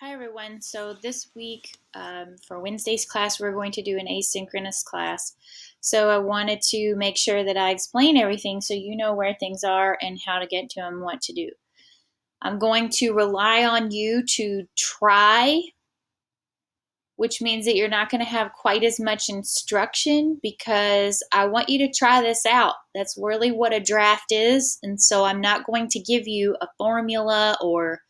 Hi everyone. So this week for Wednesday's class, we're going to do an asynchronous class. So I wanted to make sure that I explain everything so you know where things are and how to get to them, what to do. I'm going to rely on you to try, which means that you're not going to have quite as much instruction because I want you to try this out. That's really what a draft is. And so I'm not going to give you a formula or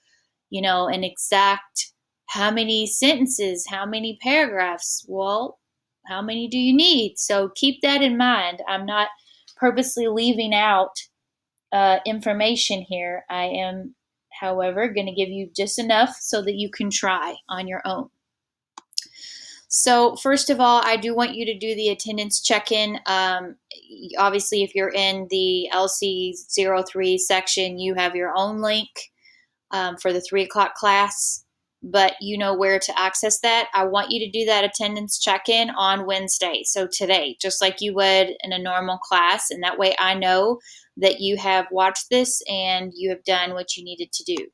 an exact how many sentences, how many paragraphs. Well, how many do you need? So keep that in mind. I'm not purposely leaving out information here. I am, however, going to give you just enough so that you can try on your own. So first of all, I do want you to do the attendance check-in. Obviously, if you're in the LC03 section, you have your own link for the 3 o'clock class, but you know where to access that. I want you to do that attendance check-in on Wednesday, so today, just like you would in a normal class, and that way I know that you have watched this and you have done what you needed to do.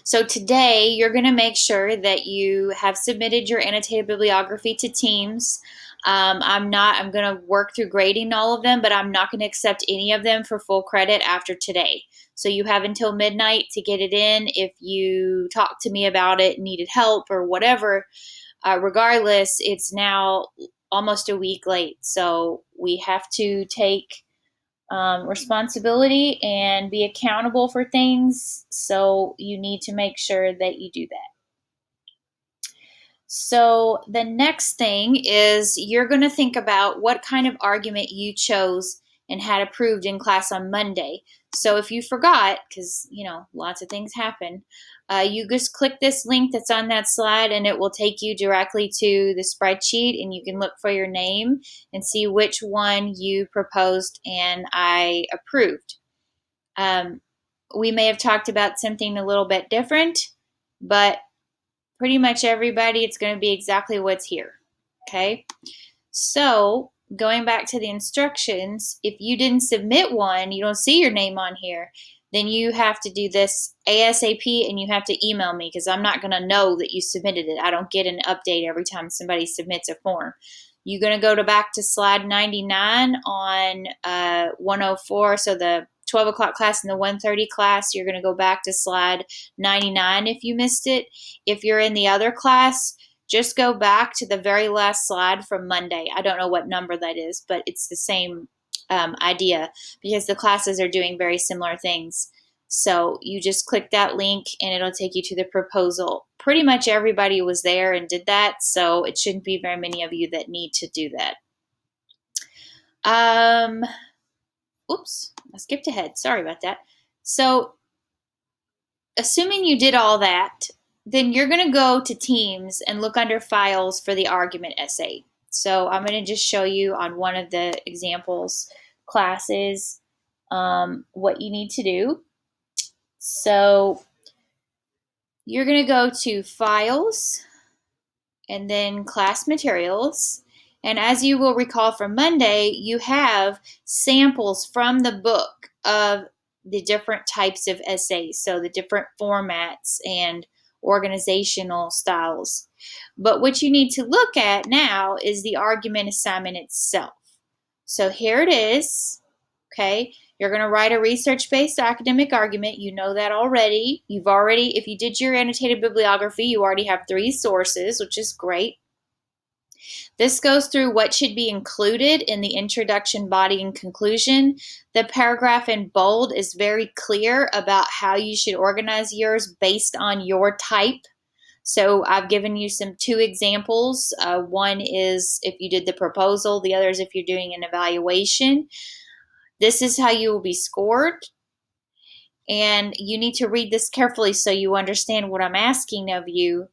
So today, you're going to make sure that you have submitted your annotated bibliography to Teams. I'm going to work through grading all of them, but I'm not going to accept any of them for full credit after today. So you have until midnight to get it in. If you talk to me about it, needed help or whatever, regardless, it's now almost a week late. So we have to take responsibility and be accountable for things. So you need to make sure that you do that. So the next thing is you're going to think about what kind of argument you chose and had approved in class on Monday. So if you forgot, because lots of things happen, you just click this link that's on that slide and it will take you directly to the spreadsheet, and you can look for your name and see which one you proposed and I approved. We may have talked about something a little bit different, but pretty much everybody, it's going to be exactly what's here. Okay, so going back to the instructions, if you didn't submit one, you don't see your name on here, then you have to do this ASAP and you have to email me because I'm not going to know that you submitted it. I don't get an update every time somebody submits a form. You're going to go back to slide 99 on 104, so the 12 o'clock class and the 1:30 class, you're going to go back to slide 99 if you missed it. If you're in the other class, just go back to the very last slide from Monday. I don't know what number that is, but it's the same idea because the classes are doing very similar things. So you just click that link and it'll take you to the proposal. Pretty much everybody was there and did that, so it shouldn't be very many of you that need to do that. Oops, I skipped ahead. Sorry about that. So assuming you did all that, then you're going to go to Teams and look under Files for the argument essay. So I'm going to just show you on one of the examples classes what you need to do. So you're going to go to Files and then Class Materials. And as you will recall from Monday, you have samples from the book of the different types of essays, so the different formats and organizational styles. But what you need to look at now is the argument assignment itself. So here it is, okay? You're going to write a research-based academic argument. You know that already. If you did your annotated bibliography, you already have 3 sources, which is great. This goes through what should be included in the introduction, body, and conclusion. The paragraph in bold is very clear about how you should organize yours based on your type. So I've given you 2 examples. One is if you did the proposal. The other is if you're doing an evaluation. This is how you will be scored. And you need to read this carefully so you understand what I'm asking of you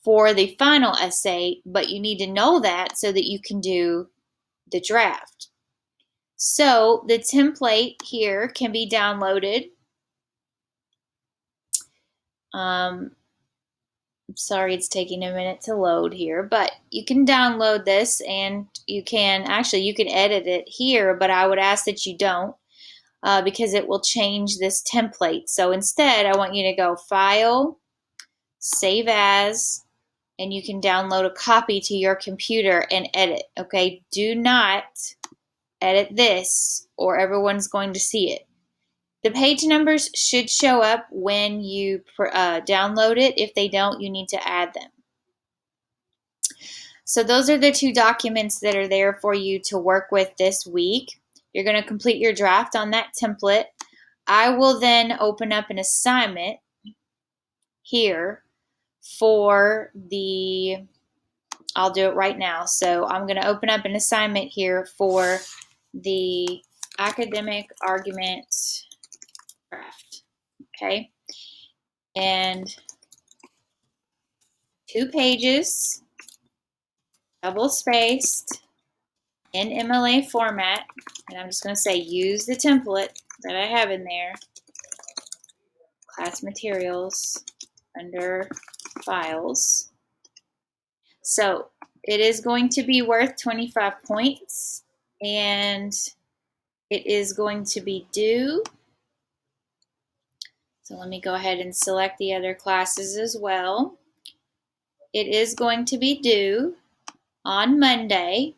for the final essay, but you need to know that so that you can do the draft. So the template here can be downloaded. Sorry, it's taking a minute to load here, but you can download this and you can edit it here, but I would ask that you don't. because it will change this template. So instead, I want you to go File, Save As, and you can download a copy to your computer and edit. Okay, do not edit this or everyone's going to see it. The page numbers should show up when you download it. If they don't, you need to add them. So those are the 2 documents that are there for you to work with this week. You're going to complete your draft on that template. I will then open up an assignment here for I'll do it right now. So I'm going to open up an assignment here for the academic argument draft. Okay. And 2 pages, double spaced, in MLA format. And I'm just going to say use the template that I have in there. Class materials under files. So it is going to be worth 25 points, and it is going to be due. So let me go ahead and select the other classes as well. It is going to be due on Monday.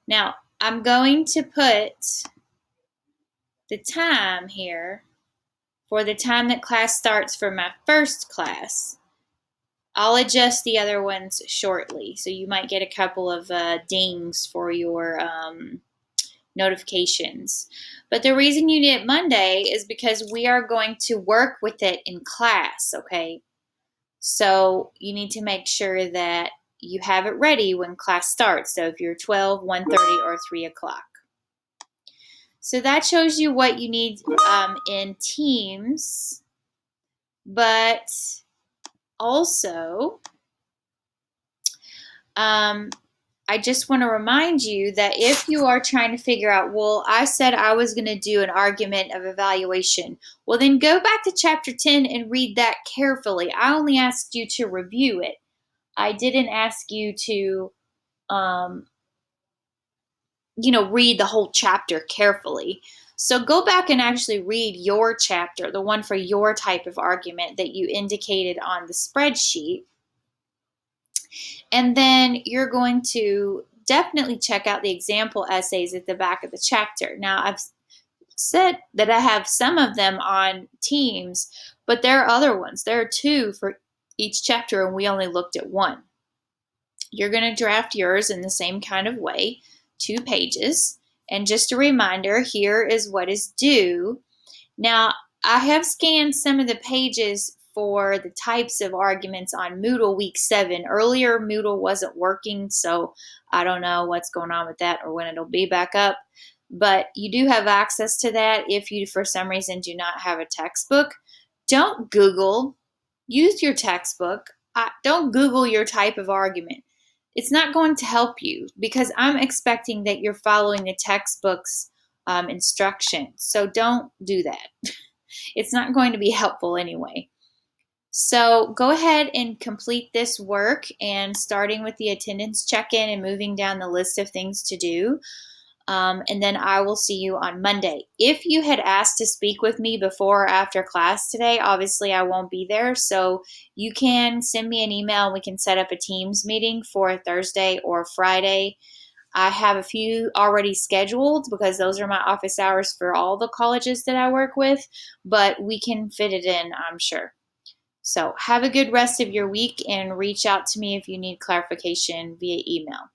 Now, I'm going to put the time here for the time that class starts for my first class. I'll adjust the other ones shortly, so you might get a couple of dings for your notifications. But the reason you need it Monday is because we are going to work with it in class, okay? So you need to make sure that you have it ready when class starts. So if you're 12, 1:30, or 3 o'clock. So that shows you what you need in Teams, but also I just want to remind you that if you are trying to figure out, well, I said I was going to do an argument of evaluation. Well, then go back to chapter 10 and read that carefully. I only asked you to review it. I didn't ask you to, read the whole chapter carefully. So go back and actually read your chapter, the one for your type of argument that you indicated on the spreadsheet. And then you're going to definitely check out the example essays at the back of the chapter. Now, I've said that I have some of them on Teams, but there are other ones. There are 2 for each chapter, and we only looked at 1. You're going to draft yours in the same kind of way, 2 pages. And just a reminder, here is what is due. Now, I have scanned some of the pages for the types of arguments on Moodle week 7. Earlier, Moodle wasn't working, so I don't know what's going on with that or when it'll be back up. But you do have access to that if you, for some reason, do not have a textbook. Don't Google. Use your textbook. Don't Google your type of argument. It's not going to help you because I'm expecting that you're following the textbook's instructions. So don't do that. It's not going to be helpful anyway. So go ahead and complete this work, and starting with the attendance check-in and moving down the list of things to do. And then I will see you on Monday. If you had asked to speak with me before or after class today, obviously I won't be there. So you can send me an email and we can set up a Teams meeting for Thursday or Friday. I have a few already scheduled because those are my office hours for all the colleges that I work with, but we can fit it in, I'm sure. So have a good rest of your week and reach out to me if you need clarification via email.